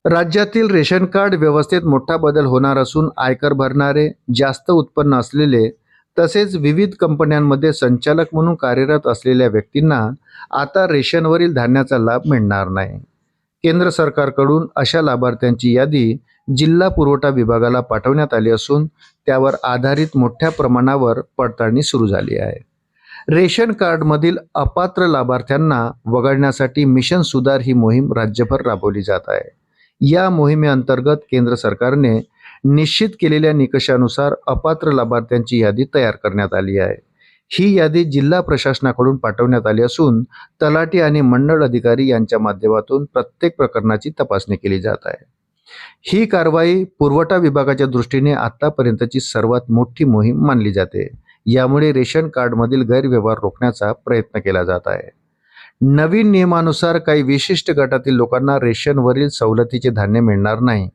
राज्यातील ration card व्यवस्थेत मोठा बदल होणार असून आयकर भरणारे, जास्त उत्पन्न असलेले तसेच विविध कंपन्यांमध्ये संचालक म्हणून कार्यरत असलेल्या व्यक्तींना आता रेशनवरील धान्याचा लाभ मिळणार नाही। केंद्र सरकारकडून अशा लाभार्थ्यांची यादी जिल्हा पुरवठा विभागाला पाठवण्यात आली असून त्यावर आधारित मोठ्या प्रमाणावर पडताळणी सुरू झाली आहे। रेशन कार्डमधील अपात्र लाभार्थ्यांना वगळण्यासाठी मिशन सुधार ही मोहीम राज्यभर राबवली जात आहे। या मोहिमेअंतर्गत केंद्र सरकारने निश्चित केलेल्या निकषानुसार अपात्र लाभार्थ्यांची यादी तयार करण्यात आली आहे। ही यादी जिल्हा प्रशासनाकडून पाठवण्यात आली असून तलाठी आणि मंडळ अधिकारी यांच्या माध्यमातून प्रत्येक प्रकरणाची तपासणी केली जात आहे। ही कारवाई पुरवठा विभागाच्या दृष्टीने आतापर्यंतची सर्वात मोठी मोहीम मानली जाते। यामुळे रेशन कार्डमधील गैरव्यवहार रोखण्याचा प्रयत्न केला जात आहे। नवीन नियमानुसार काही विशिष्ट गटातील लोकांना रेशनवरील सवलतीचे धान्य मिळणार नाही।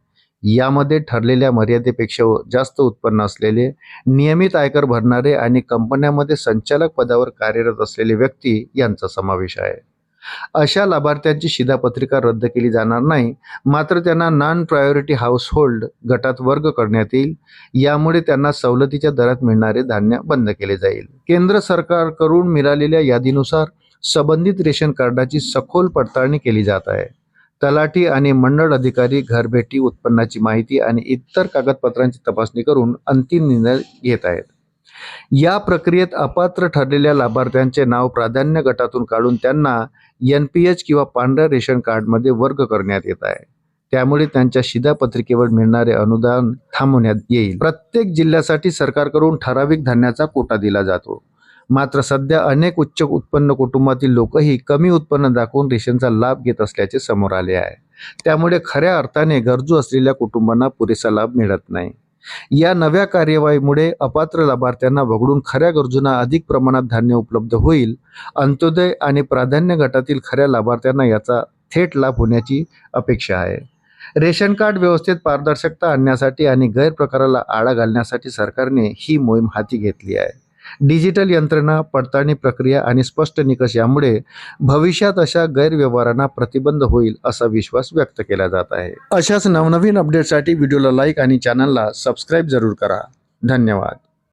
यामध्ये ठरलेल्या मर्यादेपेक्षा जास्त उत्पन्न असलेले, नियमित आयकर भरणारे आणि कंपन्यांमध्ये संचालक पदावर कार्यरत असलेले व्यक्ती यांचा समावेश आहे। अशा लाभार्थ्यांची शिधापत्रिका रद्द केली जाणार नाही, मात्र त्यांना नॉन प्रायोरिटी हाऊसहोल्ड गटात वर्ग करण्यात येईल। यामुळे त्यांना सवलतीच्या दरात मिळणारे धान्य बंद केले जाईल। केंद्र सरकारकडून मिळालेल्या यादीनुसार संबंधित रेशन कार्डाची सखोल पडताळणी केली जात आहे। तलाठी आणि मंडळ अधिकारी घरभेटी, उत्पन्नाची माहिती आणि इतर कागदपत्रांची तपासणी करून अंतिम निर्णय घेत आहेत। या प्रक्रियेत अपात्र ठरलेल्या लाभार्थ्यांचे नाव प्राधान्य गटातून काढून त्यांना NPH किंवा पांढऱ्या रेशन कार्डमध्ये वर्ग करण्यात येत आहे। त्यामुळे त्यांच्या शिधापत्रिकेवर मिळणारे अनुदान थांबवण्यात येईल। प्रत्येक जिल्ह्यासाठी सरकारकडून ठराविक धान्याचा कोटा दिला जातो, मात्र सध्या अनेक उच्च उत्पन्न कुटुंबातील लोकही कमी उत्पन्न दाखवून रेशनचा लाभ घेत असल्याचे समोर आले आहे। त्यामुळे खऱ्या अर्थाने गरजू असलेल्या कुटुंबांना पुरेसा लाभ मिळत नाही। या नव्या कार्यवाहीमुळे अपात्र लाभार्थ्यांना वगळून खऱ्या गरजूंना अधिक प्रमाणात धान्य उपलब्ध होईल। अंत्योदय आणि प्राधान्य गटातील खऱ्या लाभार्थ्यांना याचा थेट लाभ होण्याची अपेक्षा आहे। रेशन कार्ड व्यवस्थेत पारदर्शकता आणण्यासाठी आणि गैरप्रकाराला आळा घालण्यासाठी सरकारने ही मोहीम हाती घेतली आहे। डिजिटल यंत्रणा, पडताळणी प्रक्रिया आणि स्पष्ट निकष यामुळे भविष्यात अशा गैरव्यवहारांना प्रतिबंध होईल असा विश्वास व्यक्त केला जात आहे। अशाच नवनवीन अपडेटसाठी व्हिडिओला लाईक आणि चॅनलला सबस्क्राईब जरूर करा। धन्यवाद।